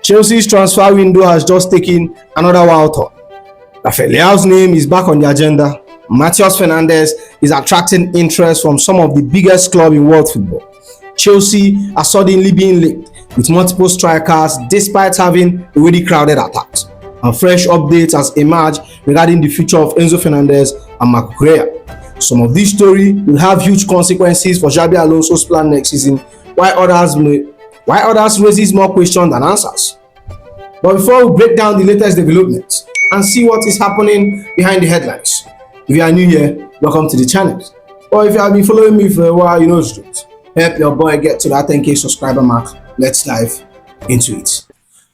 Chelsea's transfer window has just taken another wild turn. Rafael Leão's name is back on the agenda. Mateus Fernandes is attracting interest from some of the biggest clubs in world football. Chelsea are suddenly being linked with multiple strikers despite having already crowded attacks. And fresh updates has emerged regarding the future of Enzo Fernández and Marc Cucurella. Some of this story will have huge consequences for Xabi Alonso's plan next season, while others raises more questions than answers. But before we break down the latest developments and see what is happening behind the headlines, if you are new here, welcome to the channel. Or if you have been following me for a while, you know the truth. Help your boy get to that 10k subscriber mark. Let's dive into it.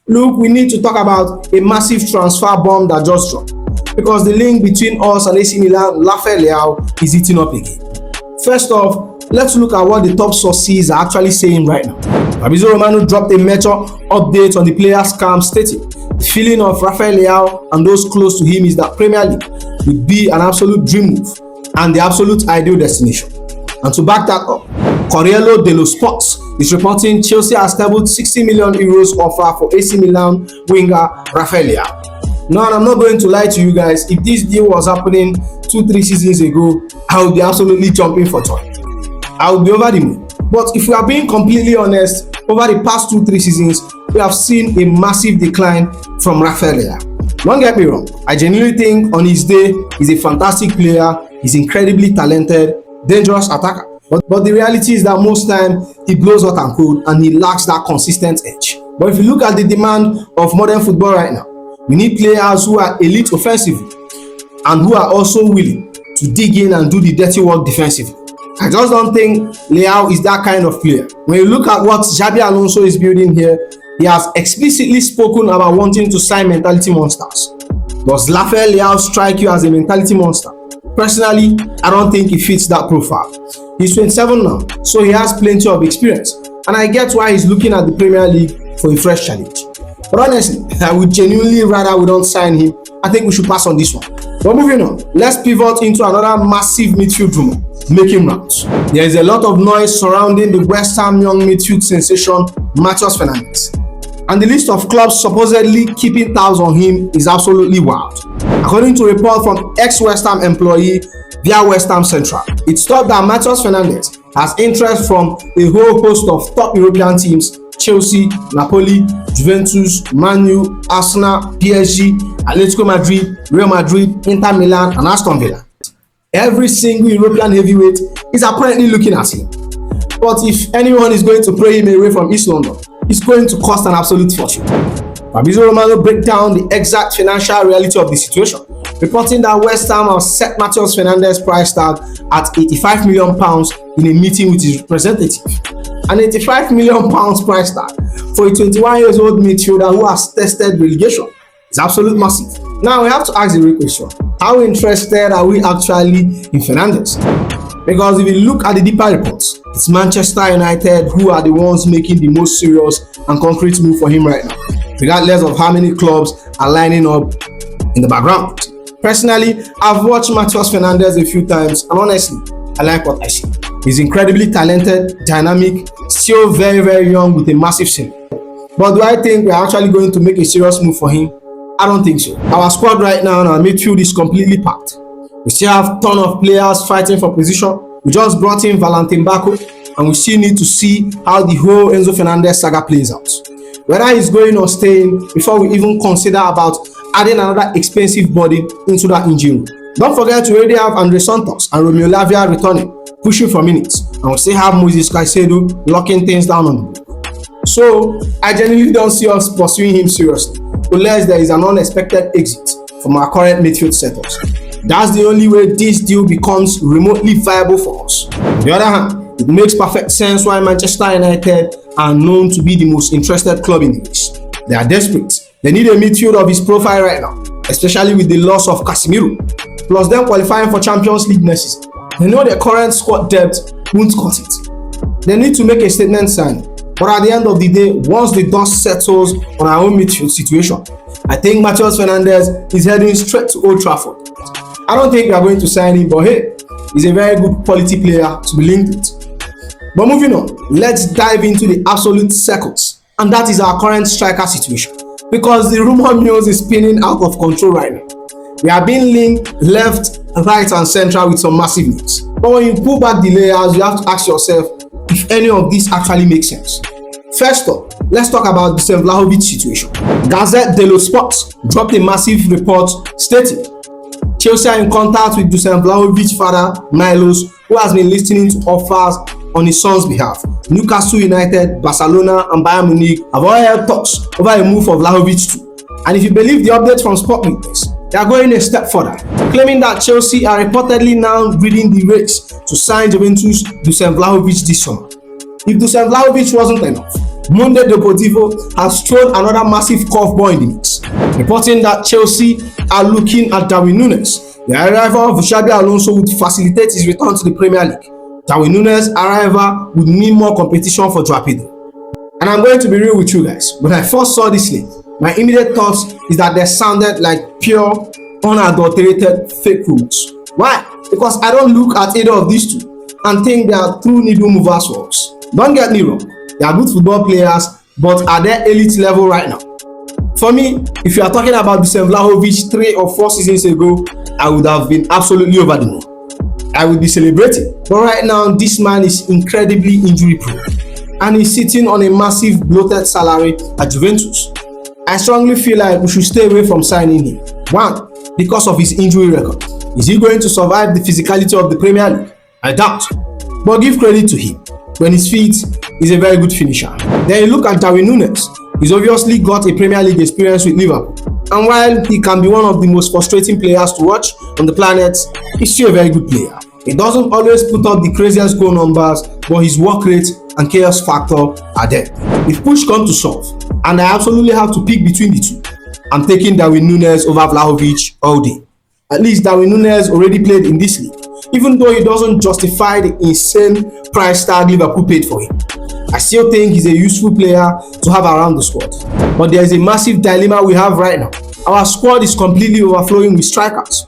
Look, we need to talk about a massive transfer bomb that just dropped, because the link between us and AC Milan, Rafael Leão, is heating up again. First off, let's look at what the top sources are actually saying right now. Fabrizio Romano dropped a major update on the player's camp, stating the feeling of Rafael Leão and those close to him is that Premier League would be an absolute dream move and the absolute ideal destination. And to back that up, Corriere dello Sport is reporting Chelsea has tabled 60 million euros offer for AC Milan winger Rafael Leão. Now, I'm not going to lie to you guys, if this deal was happening 2-3 seasons ago, I would be absolutely jumping for joy. I would be over the moon. But if we are being completely honest, over the past 2-3 seasons, we have seen a massive decline from Rafael Leão. Don't get me wrong, I genuinely think on his day, he's a fantastic player, he's incredibly talented, dangerous attacker. But the reality is that most time he blows hot and cold and he lacks that consistent edge. But if you look at the demand of modern football right now, we need players who are elite offensively and who are also willing to dig in and do the dirty work defensively. I just don't think Leão is that kind of player. When you look at what Xabi Alonso is building here, he has explicitly spoken about wanting to sign mentality monsters. Does Rafael Leão strike you as a mentality monster? Personally, I don't think he fits that profile. He's 27 now, so he has plenty of experience, and I get why he's looking at the Premier League for a fresh challenge. But honestly, I would genuinely rather we don't sign him. I think we should pass on this one. But moving on, let's pivot into another massive midfield rumor making rounds. There is a lot of noise surrounding the West Ham young midfield sensation Mateus Fernandes, and the list of clubs supposedly keeping tabs on him is absolutely wild. According to a report from ex-West Ham employee via West Ham Central, it's thought that Mateus Fernandes has interest from a whole host of top European teams: Chelsea, Napoli, Juventus, Man U, Arsenal, PSG, Atletico Madrid, Real Madrid, Inter Milan, and Aston Villa. Every single European heavyweight is apparently looking at him. But if anyone is going to pray him away from East London, it's going to cost an absolute fortune. Fabrizio Romano break down the exact financial reality of the situation, reporting that West Ham have set Mateus Fernandes' price tag at £85 million in a meeting with his representative. An £85 million price tag for a 21-year-old midfielder who has tested relegation is absolutely massive. Now we have to ask the real question: how interested are we actually in Fernandes? Because if you look at the deeper reports, it's Manchester United who are the ones making the most serious and concrete move for him right now, regardless of how many clubs are lining up in the background. Personally, I've watched Mateus Fernandes a few times, and honestly, I like what I see. He's incredibly talented, dynamic, still very, very young with a massive ceiling. But do I think we're actually going to make a serious move for him? I don't think so. Our squad right now and our midfield is completely packed. We still have a ton of players fighting for position. We just brought in Valentin Bako, and we still need to see how the whole Enzo Fernández saga plays out. Whether he's going or staying before we even consider about adding another expensive body into that engine room. Don't forget to already have Andre Santos and Romeo Lavia returning, pushing for minutes, and we still have Moises Caicedo locking things down on the book. So I genuinely don't see us pursuing him seriously, unless there is an unexpected exit from our current midfield setups. That's the only way this deal becomes remotely viable for us. On the other hand, it makes perfect sense why Manchester United are known to be the most interested club in the East. They are desperate. They need a midfield of his profile right now, especially with the loss of Casemiro, plus them qualifying for Champions League next season. They know their current squad depth won't cut it. They need to make a statement signing. But at the end of the day, once the dust settles on our own midfield situation, I think Mateus Fernandes is heading straight to Old Trafford. I don't think we are going to sign him, but hey, he's a very good quality player to be linked with. But moving on, let's dive into the absolute circles and that is our current striker situation, because the rumor mills is spinning out of control right now. We are being linked left, right and central with some massive needs. But when you pull back the layers, you have to ask yourself if any of this actually makes sense. First up, let's talk about Dušan Vlahović situation. Gazette dello Sport dropped a massive report stating Chelsea are in contact with Dušan Vlahović's father, Milos, who has been listening to offers on his son's behalf. Newcastle United, Barcelona and Bayern Munich have all held talks over a move for Vlahović too. And if you believe the update from Sport Witness, they are going a step further, claiming that Chelsea are reportedly now leading the race to sign Juventus Dušan Vlahović this summer. If Dušan Vlahović wasn't enough, Mundo Deportivo has thrown another massive curveball in the mix, reporting that Chelsea are looking at Darwin Núñez. The arrival of Xabi Alonso would facilitate his return to the Premier League. Darwin Núñez's arrival would mean more competition for João Pedro. And I'm going to be real with you guys. When I first saw this link, my immediate thoughts is that they sounded like pure, unadulterated fake rumours. Why? Because I don't look at either of these two and think they are true needle movers for us. Don't get me wrong, they are good football players, but are they elite level right now? For me, if you are talking about Dušan Vlahović 3 or 4 seasons ago, I would have been absolutely over the moon. I would be celebrating. But right now, this man is incredibly injury prone and he's sitting on a massive bloated salary at Juventus. I strongly feel like we should stay away from signing him. 1, because of his injury record. Is he going to survive the physicality of the Premier League? I doubt. But give credit to him. When he's fit, he's a very good finisher. Then you look at Darwin Núñez. He's obviously got a Premier League experience with Liverpool. And while he can be one of the most frustrating players to watch on the planet, he's still a very good player. He doesn't always put up the craziest goal numbers, but his work rate and chaos factor are there. If push comes to shove, and I absolutely have to pick between the two, I'm taking Darwin Núñez over Vlahović all day. At least Darwin Núñez already played in this league, even though he doesn't justify the insane price tag Liverpool paid for him. I still think he's a useful player to have around the squad. But there is a massive dilemma we have right now. Our squad is completely overflowing with strikers.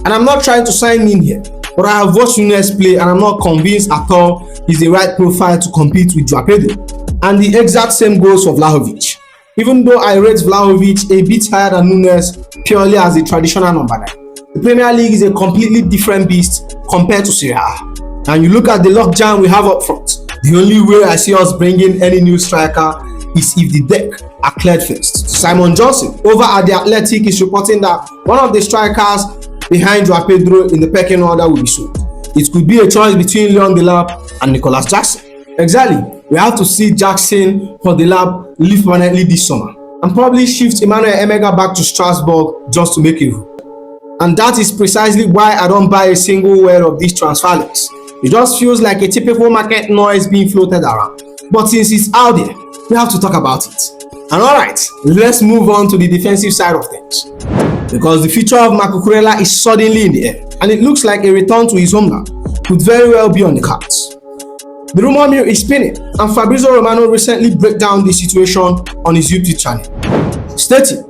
And I'm not trying to sign in here, but I have watched Núñez play and I'm not convinced at all he's the right profile to compete with João Pedro. And the exact same goes for Vlahović. Even though I rate Vlahović a bit higher than Núñez purely as a traditional number 9, the Premier League is a completely different beast compared to Serie A. And you look at the lockdown we have up front, the only way I see us bringing any new striker is if the deck are cleared first. Simon Johnson over at The Athletic is reporting that one of the strikers behind João Pedro in the pecking order will be sold. It could be a choice between Leon Delap and Nicolas Jackson. Exactly, we have to see Jackson or Delap leave permanently this summer and probably shift Emmanuel Emega back to Strasbourg just to make a rule. And that is precisely why I don't buy a single word of these transfer links. It just feels like a typical market noise being floated around. But since it's out there, we have to talk about it. And alright, let's move on to the defensive side of things. Because the future of Marc Cucurella is suddenly in the air, and it looks like a return to his homeland could very well be on the cards. The rumor mill is spinning, and Fabrizio Romano recently broke down the situation on his YouTube channel, stating,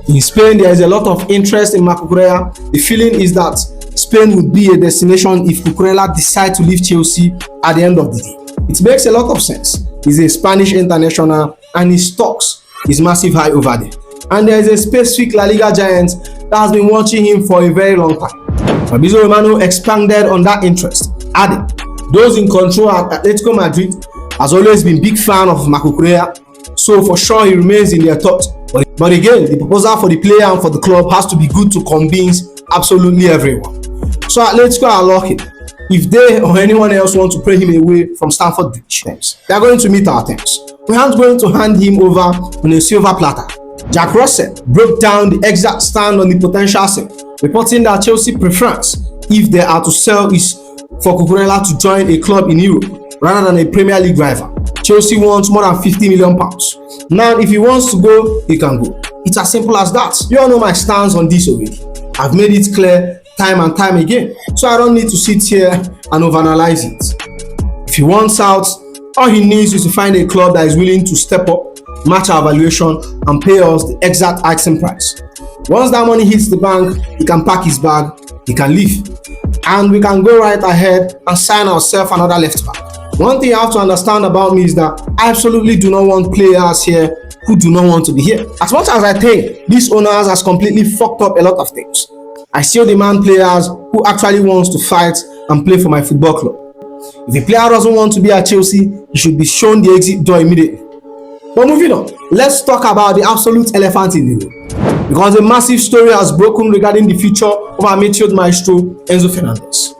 in Spain there is a lot of interest in Marc Cucurella. The feeling is that Spain would be a destination if Cucurella decides to leave Chelsea at the end of the day. It makes a lot of sense. He's a Spanish international and his stocks is massive high over there. And there is a specific La Liga giant that has been watching him for a very long time. Fabrizio Romano expanded on that interest, adding, those in control at Atletico Madrid has always been big fan of Marc Cucurella, so for sure he remains in their thoughts. But again, the proposal for the player and for the club has to be good to convince absolutely everyone. So Atletico are lucky. If they or anyone else want to pray him away from Stamford Bridge, they are going to meet our terms. We aren't going to hand him over on a silver platter. Jack Russell broke down the exact stand on the potential sale, reporting that Chelsea preference, if they are to sell, is for Cucurella to join a club in Europe rather than a Premier League rival. Chelsea wants more than £50 million. Now, if he wants to go, he can go. It's as simple as that. You all know my stance on this already. I've made it clear time and time again, so I don't need to sit here and overanalyze it. If he wants out, all he needs is to find a club that is willing to step up, match our valuation, and pay us the exact asking price. Once that money hits the bank, he can pack his bag, he can leave, and we can go right ahead and sign ourselves another left back. One thing you have to understand about me is that I absolutely do not want players here who do not want to be here. As much as I think these owners has completely fucked up a lot of things, I still demand players who actually wants to fight and play for my football club. If a player doesn't want to be at Chelsea, he should be shown the exit door immediately. But moving on, let's talk about the absolute elephant in the room. Because a massive story has broken regarding the future of our midfield maestro, Enzo Fernández.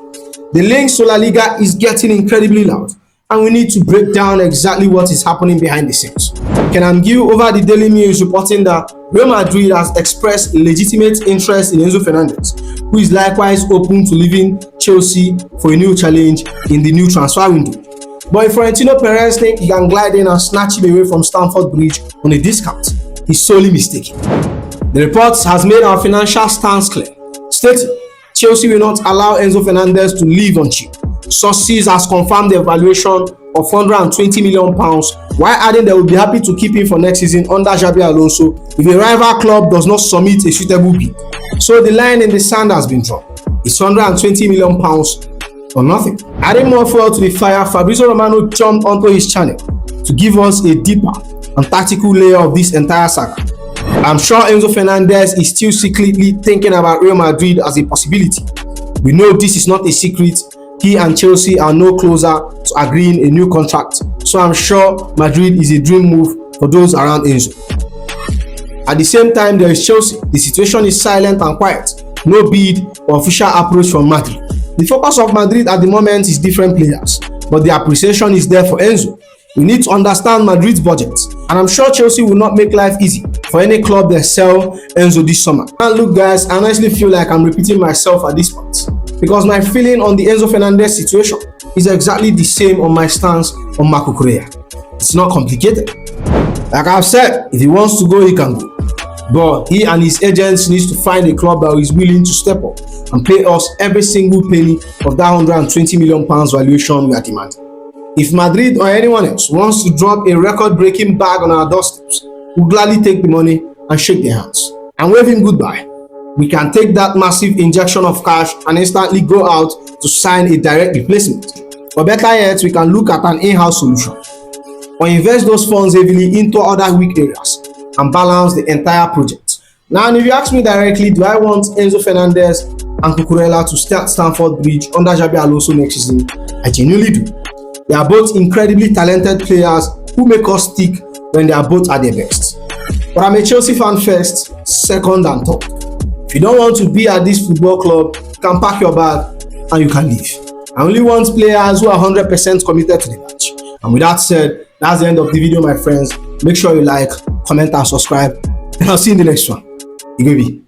The links to La Liga is getting incredibly loud, and we need to break down exactly what is happening behind the scenes. Kenan Gill over the Daily Mail is reporting that Real Madrid has expressed legitimate interest in Enzo Fernández, who is likewise open to leaving Chelsea for a new challenge in the new transfer window. But if Florentino Perez thinks he can glide in and snatch him away from Stamford Bridge on a discount, he's sorely mistaken. The report has made our financial stance clear, stating Chelsea will not allow Enzo Fernández to leave on cheap. Sources has confirmed the evaluation of £120 million, while adding they will be happy to keep him for next season under Xabi Alonso if a rival club does not submit a suitable bid. So the line in the sand has been drawn. It's £120 million or nothing. Adding more fuel to the fire, Fabrizio Romano jumped onto his channel to give us a deeper and tactical layer of this entire saga. I'm sure Enzo Fernández is still secretly thinking about Real Madrid as a possibility. We know this is not a secret. He and Chelsea are no closer to agreeing a new contract, so I'm sure Madrid is a dream move for those around Enzo. At the same time, there is Chelsea. The situation is silent and quiet. No bid or official approach from Madrid. The focus of Madrid at the moment is different players, but the appreciation is there for Enzo. We need to understand Madrid's budget, and I'm sure Chelsea will not make life easy for any club that sell Enzo this summer. And look guys, I honestly feel like I'm repeating myself at this point, because my feeling on the Enzo Fernández situation is exactly the same on my stance on Marc Cucurella. It's not complicated. Like I've said, if he wants to go, he can go. But he and his agents needs to find a club that is willing to step up and pay us every single penny of that £120 million valuation we are demanding. If Madrid or anyone else wants to drop a record-breaking bag on our doorsteps, we'll gladly take the money and shake their hands and wave him goodbye. We can take that massive injection of cash and instantly go out to sign a direct replacement. Or better yet, we can look at an in-house solution or invest those funds heavily into other weak areas and balance the entire project. Now, if you ask me directly, do I want Enzo Fernández and Cucurella to start Stamford Bridge under Xabi Alonso next season? I genuinely do. They are both incredibly talented players who make us tick when they are both at their best. But I'm a Chelsea fan first, second and third. If you don't want to be at this football club, you can pack your bag and you can leave. I only want players who are 100% committed to the match. And with that said, that's the end of the video, my friends. Make sure you like, comment and subscribe, and I'll see you in the next one. Igwebi.